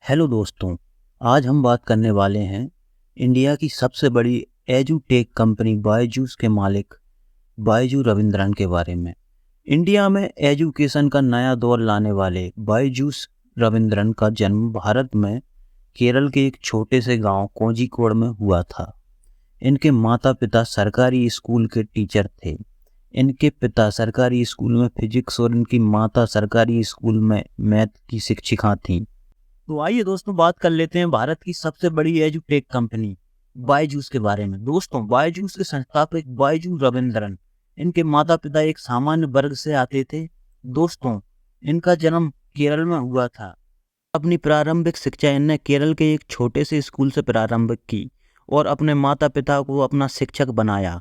Hello दोस्तों। आज हम बात करने वाले हैं इंडिया की सबसे बड़ी एजुटेक कंपनी बायजूस के मालिक बायजू रविंद्रन के बारे में। इंडिया में एजुकेशन का नया दौर लाने वाले बायजूस रविंद्रन का जन्म भारत में केरल के एक छोटे से गांव कोझिकोड में हुआ था। इनके माता पिता सरकारी स्कूल के टीचर थे। इनके पिता सरकारी स्कूल में फिजिक्स और इनकी माता सरकारी स्कूल में मैथ की शिक्षिका थीं। तो आइए दोस्तों बात कर लेते हैं भारत की सबसे बड़ी एजुटेक कंपनी बायजूस के बारे में। दोस्तों, बायजूस के संस्थापक बायजू रविंद्रन, इनके माता पिता एक सामान्य वर्ग से आते थे। दोस्तों, इनका जन्म केरल में हुआ था। अपनी प्रारंभिक शिक्षा इनने केरल के एक छोटे से स्कूल से प्रारंभ की और अपने माता पिता को अपना शिक्षक बनाया।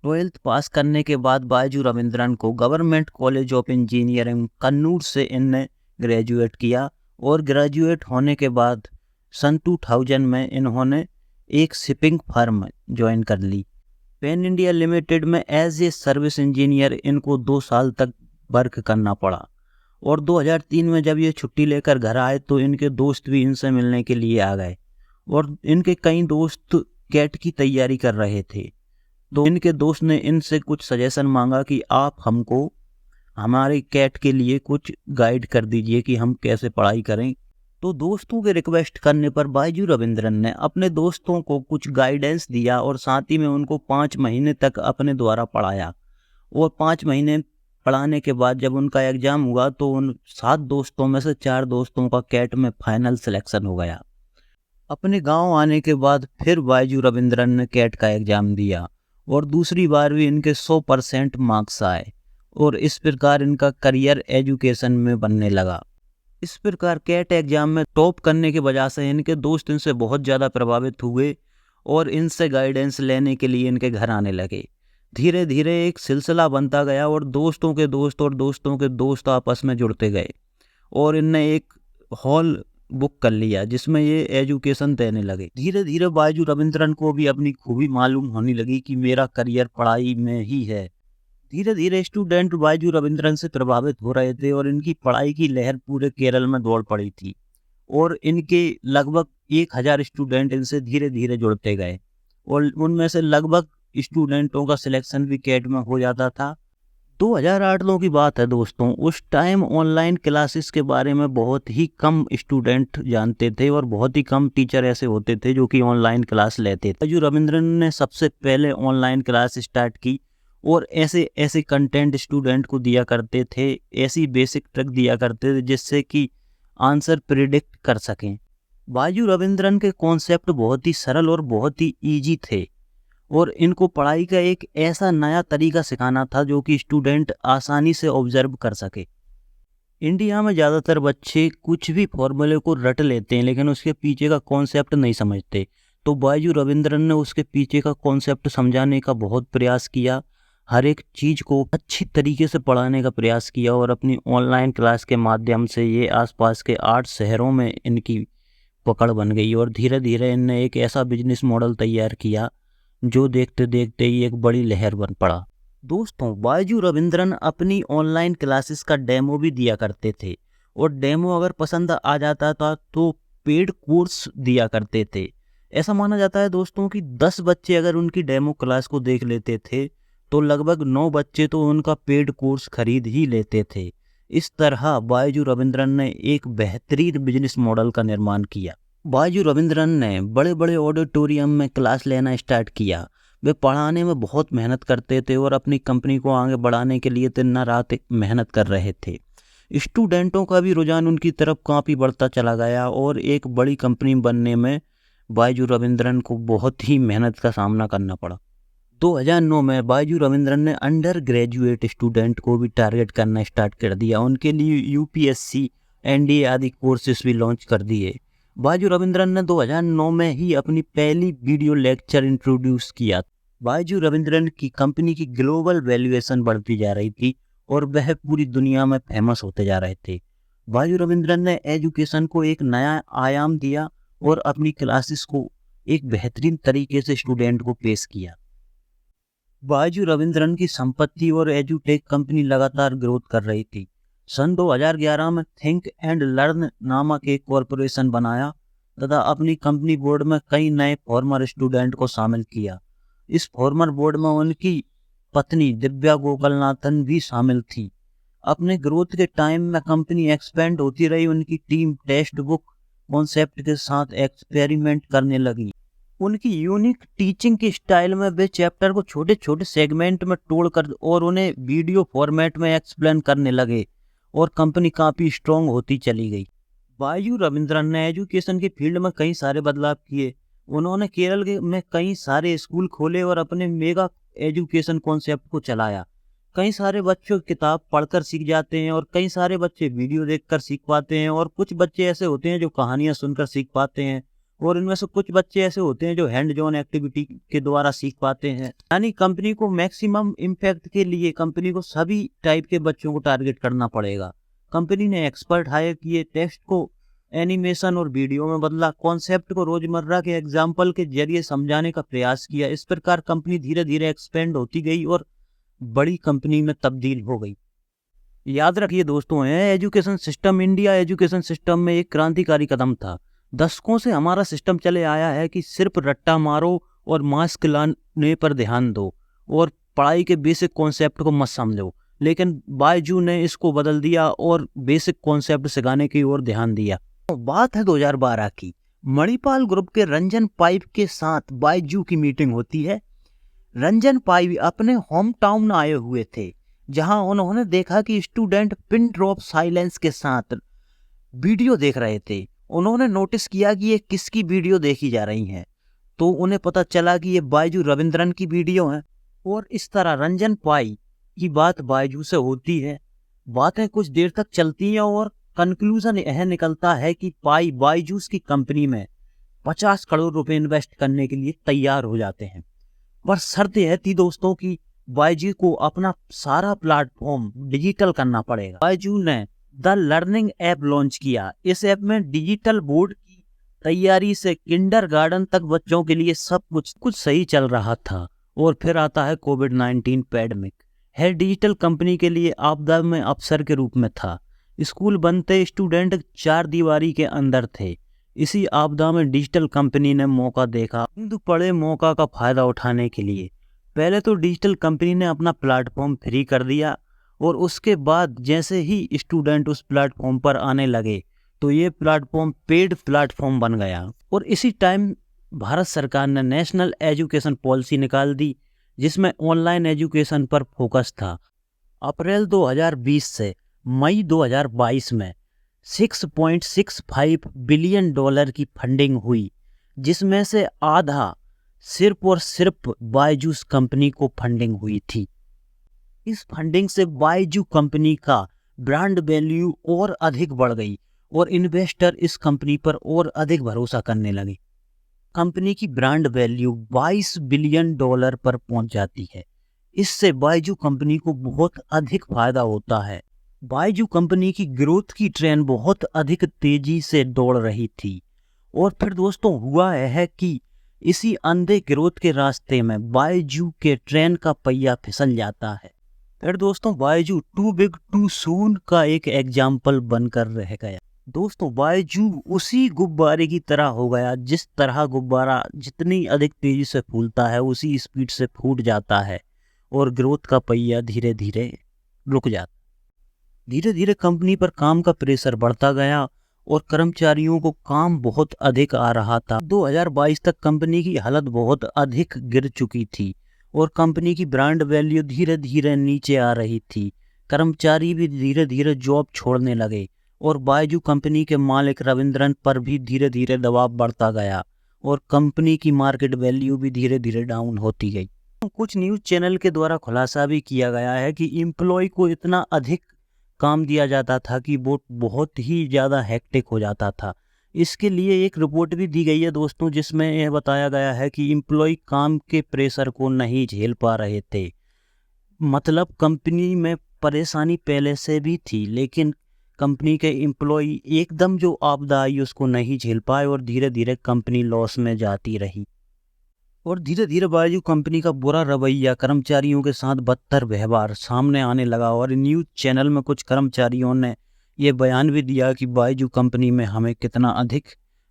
12th पास करने के बाद बायजू रविंद्रन को government college of engineering Kannur से इनने ग्रेजुएट किया और ग्रेजुएट होने के बाद सन 2000 में इन्होंने एक शिपिंग फर्म ज्वाइन कर ली। पैन इंडिया लिमिटेड में एज ए सर्विस इंजीनियर इनको 2 साल तक वर्क करना पड़ा और 2003 में जब ये छुट्टी लेकर घर आए तो इनके दोस्त भी इनसे मिलने के लिए आ गए और इनके कई दोस्त कैट की तैयारी कर रहे थे। तो इनके दोस्त ने इनसे कुछ सजेशन मांगा कि आप हमको हमारे कैट के लिए कुछ गाइड कर दीजिए कि हम कैसे पढ़ाई करें। तो दोस्तों के रिक्वेस्ट करने पर बायजू रविंद्रन ने अपने दोस्तों को कुछ गाइडेंस दिया और साथ ही में उनको 5 महीने तक अपने द्वारा पढ़ाया। और 5 महीने पढ़ाने के बाद जब उनका एग्जाम हुआ तो उन 7 दोस्तों में से 4 दोस्तों का कैट में फाइनल सिलेक्शन हो गया। अपने गांव आने के बाद फिर बायजू रविंद्रन ने कैट का एग्जाम दिया और दूसरी बार भी इनके 100% मार्क्स आए और इस प्रकार इनका करियर एजुकेशन में बनने लगा। इस प्रकार कैट एग्जाम में टॉप करने की वजह से इनके दोस्त इनसे बहुत ज़्यादा प्रभावित हुए और इनसे गाइडेंस लेने के लिए इनके घर आने लगे। धीरे धीरे एक सिलसिला बनता गया और दोस्तों के दोस्त और दोस्तों के दोस्त आपस में जुड़ते गए और इनने एक हॉल बुक कर लिया जिसमें ये एजुकेशन देने लगे। धीरे धीरे बायजू रविंद्रन को भी अपनी खूबी मालूम होने लगी कि मेरा करियर पढ़ाई में ही है। धीरे धीरे स्टूडेंट बायजू रविंद्रन से प्रभावित हो रहे थे और इनकी पढ़ाई की लहर पूरे केरल में दौड़ पड़ी थी और इनके लगभग 1000 स्टूडेंट इनसे धीरे धीरे जुड़ते गए और उनमें से लगभग स्टूडेंटों का सिलेक्शन भी कैट में हो जाता था। 2008 की बात है दोस्तों। उस टाइम ऑनलाइन क्लासेस के बारे में बहुत ही कम स्टूडेंट जानते थे और बहुत ही कम टीचर ऐसे होते थे जो कि ऑनलाइन क्लास लेते थे। बायजू रविंद्रन ने सबसे पहले ऑनलाइन क्लास स्टार्ट की और ऐसे ऐसे कंटेंट स्टूडेंट को दिया करते थे, ऐसी बेसिक ट्रिक दिया करते थे जिससे कि आंसर प्रिडिक्ट कर सकें। बायजू रविंद्रन के कॉन्सेप्ट बहुत ही सरल और बहुत ही इजी थे और इनको पढ़ाई का एक ऐसा नया तरीका सिखाना था जो कि स्टूडेंट आसानी से ऑब्जर्व कर सके। इंडिया में ज़्यादातर बच्चे कुछ भी फॉर्मूले को रट लेते हैं लेकिन उसके पीछे का कॉन्सेप्ट नहीं समझते। तो बायजू रविंद्रन ने उसके पीछे का कॉन्सेप्ट समझाने का बहुत प्रयास किया, हर एक चीज़ को अच्छी तरीके से पढ़ाने का प्रयास किया और अपनी ऑनलाइन क्लास के माध्यम से ये आसपास के 8 शहरों में इनकी पकड़ बन गई और धीरे धीरे इनने एक ऐसा बिजनेस मॉडल तैयार किया जो देखते देखते ही एक बड़ी लहर बन पड़ा। दोस्तों, बायजू रविंद्रन अपनी ऑनलाइन क्लासेस का डेमो भी दिया करते थे और डेमो अगर पसंद आ जाता था तो पेड कोर्स दिया करते थे। ऐसा माना जाता है दोस्तों कि 10 बच्चे अगर उनकी डेमो क्लास को देख लेते थे तो लगभग 9 बच्चे तो उनका पेड कोर्स खरीद ही लेते थे। इस तरह बायजू रविंद्रन ने एक बेहतरीन बिजनेस मॉडल का निर्माण किया। बायजू रविंद्रन ने बड़े बड़े ऑडिटोरियम में क्लास लेना स्टार्ट किया। वे पढ़ाने में बहुत मेहनत करते थे और अपनी कंपनी को आगे बढ़ाने के लिए दिन रात मेहनत कर रहे थे। स्टूडेंटों का भी रुझान उनकी तरफ काफ़ी बढ़ता चला गया और एक बड़ी कंपनी बनने में बायजू रविंद्रन को बहुत ही मेहनत का सामना करना पड़ा। 2009 में बायजू रविंद्रन ने अंडर ग्रेजुएट स्टूडेंट को भी टारगेट करना स्टार्ट कर दिया। उनके लिए यूपीएससी, एनडीए आदि कोर्सेस भी लॉन्च कर दिए। बायजू रविंद्रन ने 2009 में ही अपनी पहली वीडियो लेक्चर इंट्रोड्यूस किया। बायजू रविंद्रन की कंपनी की ग्लोबल वैल्यूएशन बढ़ती जा रही थी और वह पूरी दुनिया में फेमस होते जा रहे थे। बायजू रविंद्रन ने एजुकेशन को एक नया आयाम दिया और अपनी क्लासेस को एक बेहतरीन तरीके से स्टूडेंट को पेश किया। बायजू रविंद्रन की संपत्ति और एजुटेक कंपनी लगातार ग्रोथ कर रही थी। सन 2011 में थिंक एंड लर्न नामक एक कॉरपोरेशन बनाया तथा अपनी कंपनी बोर्ड में कई नए फॉर्मर स्टूडेंट को शामिल किया। इस फॉर्मर बोर्ड में उनकी पत्नी दिव्या गोकलनाथन भी शामिल थी। अपने ग्रोथ के टाइम में कंपनी एक्सपेंड होती रही। उनकी टीम टेक्स्ट बुक कॉन्सेप्ट के साथ एक्सपेरिमेंट करने लगी। उनकी यूनिक टीचिंग के स्टाइल में वे चैप्टर को छोटे छोटे सेगमेंट में तोड़कर और उन्हें वीडियो फॉर्मेट में एक्सप्लेन करने लगे और कंपनी काफ़ी स्ट्रॉन्ग होती चली गई। बायजू रविंद्रन ने एजुकेशन के फील्ड में कई सारे बदलाव किए। उन्होंने केरल में कई सारे स्कूल खोले और अपने मेगा एजुकेशन कॉन्सेप्ट को चलाया। कई सारे बच्चों किताब पढ़कर सीख जाते हैं और कई सारे बच्चे वीडियो देखकर सीख पाते हैं और कुछ बच्चे ऐसे होते हैं जो कहानियां सुनकर सीख पाते हैं और इनमें से कुछ बच्चे ऐसे होते हैं जो हैंड ऑन एक्टिविटी के द्वारा सीख पाते हैं। यानी कंपनी को मैक्सिमम इम्पैक्ट के लिए कंपनी को सभी टाइप के बच्चों को टारगेट करना पड़ेगा। कंपनी ने एक्सपर्ट हायर किए, टेक्स्ट को एनिमेशन और वीडियो में बदला, कॉन्सेप्ट को रोजमर्रा के एग्जाम्पल के जरिए समझाने का प्रयास किया। इस प्रकार कंपनी धीरे धीरे एक्सपेंड होती गई और बड़ी कंपनी में तब्दील हो गई। याद रखिए दोस्तों, education system India education system में एक क्रांतिकारी कदम था। दशकों से हमारा सिस्टम चले आया है कि सिर्फ रट्टा मारो और मास्क लाने पर ध्यान दो और पढ़ाई के बेसिक कॉन्सेप्ट को मत समझो, लेकिन बायजू ने इसको बदल दिया और बेसिक कॉन्सेप्ट सिखाने की ओर ध्यान दिया। बात है 2012 की। मणिपाल ग्रुप के रंजन पाइप के साथ बायजू की मीटिंग होती है। रंजन पाइप अपने होम टाउन आए हुए थे, जहां उन्होंने देखा कि स्टूडेंट पिन ड्रॉप साइलेंस के साथ वीडियो देख रहे थे। उन्होंने नोटिस किया कि ये किसकी वीडियो देखी जा रही है, तो उन्हें पता चला कि ये बायजू रविंद्रन की वीडियो है। और इस तरह रंजन पाई की बात बायजू से होती है। बातें कुछ देर तक चलती हैं और कंक्लूजन यह निकलता है कि पाई बायजूस की कंपनी में 50 करोड़ रुपए इन्वेस्ट करने के लिए तैयार हो जाते हैं। पर शर्त यह थी दोस्तों कि बायजू को अपना सारा प्लेटफॉर्म डिजिटल करना पड़ेगा। बायजू ने द लर्निंग ऐप लॉन्च किया। इस ऐप में डिजिटल बोर्ड की तैयारी से किंडरगार्टन तक बच्चों के लिए सब कुछ सही चल रहा था। और फिर आता है कोविड-19 पैंडेमिक। है डिजिटल कंपनी के लिए आपदा में अवसर के रूप में था। स्कूल बनते स्टूडेंट चार दीवारी के अंदर थे। इसी आपदा में डिजिटल कंपनी ने मौका देखा। पड़े मौका का फायदा उठाने के लिए पहले तो डिजिटल कंपनी ने अपना प्लेटफॉर्म फ्री कर दिया और उसके बाद जैसे ही स्टूडेंट उस प्लेटफॉर्म पर आने लगे तो ये प्लेटफॉर्म पेड प्लेटफॉर्म बन गया। और इसी टाइम भारत सरकार ने नेशनल एजुकेशन पॉलिसी निकाल दी, जिसमें ऑनलाइन एजुकेशन पर फोकस था। अप्रैल 2020 से मई 2022 में $6.65 बिलियन की फंडिंग हुई, जिसमें से आधा सिर्फ और सिर्फ बायजूस कंपनी को फंडिंग हुई थी। इस फंडिंग से बायजू कंपनी का ब्रांड वैल्यू और अधिक बढ़ गई और इन्वेस्टर इस कंपनी पर और अधिक भरोसा करने लगे। कंपनी की ब्रांड वैल्यू $22 बिलियन पर पहुंच जाती है। इससे बायजू कंपनी को बहुत अधिक फायदा होता है। बायजू कंपनी की ग्रोथ की ट्रेन बहुत अधिक तेजी से दौड़ रही थी। और फिर दोस्तों हुआ है कि इसी अंधे ग्रोथ के रास्ते में बायजू के ट्रेन का पहिया फिसल जाता है। फिर दोस्तों Byju too big too soon का एक एग्जाम्पल बनकर रह गया। दोस्तों बायजू उसी गुब्बारे की तरह हो गया, जिस तरह गुब्बारा जितनी अधिक तेजी से फूलता है उसी स्पीड से फूट जाता है और ग्रोथ का पहिया धीरे धीरे रुक जाता। धीरे धीरे कंपनी पर काम का प्रेशर बढ़ता गया और कर्मचारियों को काम बहुत अधिक आ रहा था। 2022 तक कंपनी की हालत बहुत अधिक गिर चुकी थी और कंपनी की ब्रांड वैल्यू धीरे धीरे नीचे आ रही थी। कर्मचारी भी धीरे धीरे जॉब छोड़ने लगे और बायजू कंपनी के मालिक रविंद्रन पर भी धीरे धीरे दबाव बढ़ता गया और कंपनी की मार्केट वैल्यू भी धीरे धीरे डाउन होती गई। कुछ न्यूज़ चैनल के द्वारा खुलासा भी किया गया है कि एम्प्लॉय को इतना अधिक काम दिया जाता था कि वो बहुत ही ज़्यादा हेक्टिक हो जाता था। इसके लिए एक रिपोर्ट भी दी गई है दोस्तों, जिसमें यह बताया गया है कि एम्प्लॉय काम के प्रेशर को नहीं झेल पा रहे थे। मतलब कंपनी में परेशानी पहले से भी थी, लेकिन कंपनी के एम्प्लॉय एकदम जो आपदा आई उसको नहीं झेल पाए और धीरे धीरे कंपनी लॉस में जाती रही। और धीरे धीरे बायजू कंपनी का बुरा रवैया, कर्मचारियों के साथ बदतर व्यवहार सामने आने लगा और न्यूज़ चैनल में कुछ कर्मचारियों ने ये बयान भी दिया कि बायजू कंपनी में हमें कितना अधिक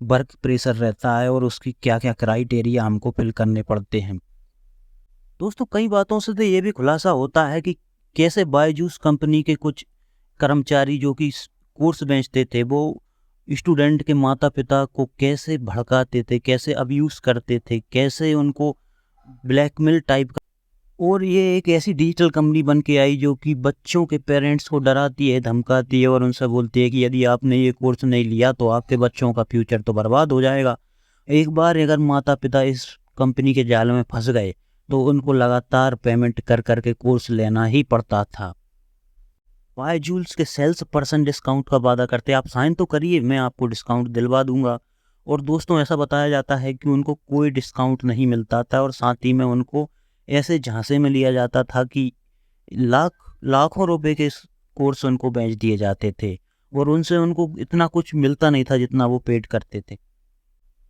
वर्क प्रेशर रहता है और उसकी क्या क्या क्राइटेरिया हमको फिल करने पड़ते हैं। दोस्तों, कई बातों से तो ये भी खुलासा होता है कि कैसे बायजूस कंपनी के कुछ कर्मचारी जो कि कोर्स बेचते थे, वो स्टूडेंट के माता पिता को कैसे भड़काते थे, कैसे अब्यूज़ करते थे, कैसे उनको ब्लैकमेल टाइप का। और ये एक ऐसी डिजिटल कंपनी बन के आई जो कि बच्चों के पेरेंट्स को डराती है, धमकाती है और उनसे बोलती है कि यदि आपने ये कोर्स नहीं लिया तो आपके बच्चों का फ्यूचर तो बर्बाद हो जाएगा। एक बार अगर माता पिता इस कंपनी के जाल में फंस गए तो उनको लगातार पेमेंट कर कर के कोर्स लेना ही पड़ता था। बायजूस के सेल्स पर्सन डिस्काउंट का वादा करते, आप साइन तो करिए, मैं आपको डिस्काउंट दिलवा दूंगा। और दोस्तों, ऐसा बताया जाता है कि उनको कोई डिस्काउंट नहीं मिलता था और साथ ही में उनको ऐसे झांसे में लिया जाता था कि लाखों रुपए के कोर्स उनको बेच दिए जाते थे और उनसे उनको इतना कुछ मिलता नहीं था जितना वो पेड करते थे।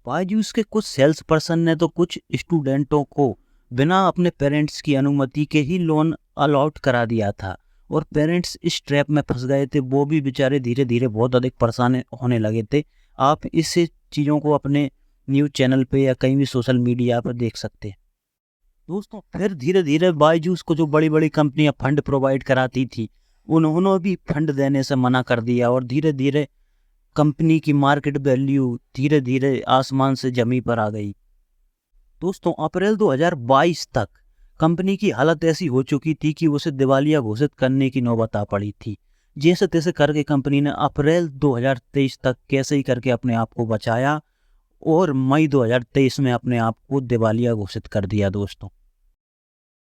बायजूस के कुछ सेल्स पर्सन ने तो कुछ स्टूडेंटों को बिना अपने पेरेंट्स की अनुमति के ही लोन अलॉट करा दिया था और पेरेंट्स इस ट्रैप में फंस गए थे। वो भी बेचारे धीरे धीरे बहुत अधिक परेशान होने लगे थे। आप इस चीज़ों को अपने न्यूज़ चैनल पे या कहीं भी सोशल मीडिया पर देख सकते हैं। दोस्तों, फिर धीरे धीरे बायजूस को जो बड़ी बड़ी कंपनियां फंड प्रोवाइड कराती थी, उन्होंने भी फंड देने से मना कर दिया और धीरे धीरे कंपनी की मार्केट वैल्यू धीरे धीरे आसमान से जमी पर आ गई। दोस्तों, अप्रैल 2022 तक कंपनी की हालत ऐसी हो चुकी थी कि उसे दिवालिया घोषित करने की नौबत आ पड़ी थी। जैसे तैसे करके कंपनी ने अप्रैल 2023 तक कैसे ही करके अपने आप को बचाया और मई 2023 में अपने आप को दिवालिया घोषित कर दिया। दोस्तों,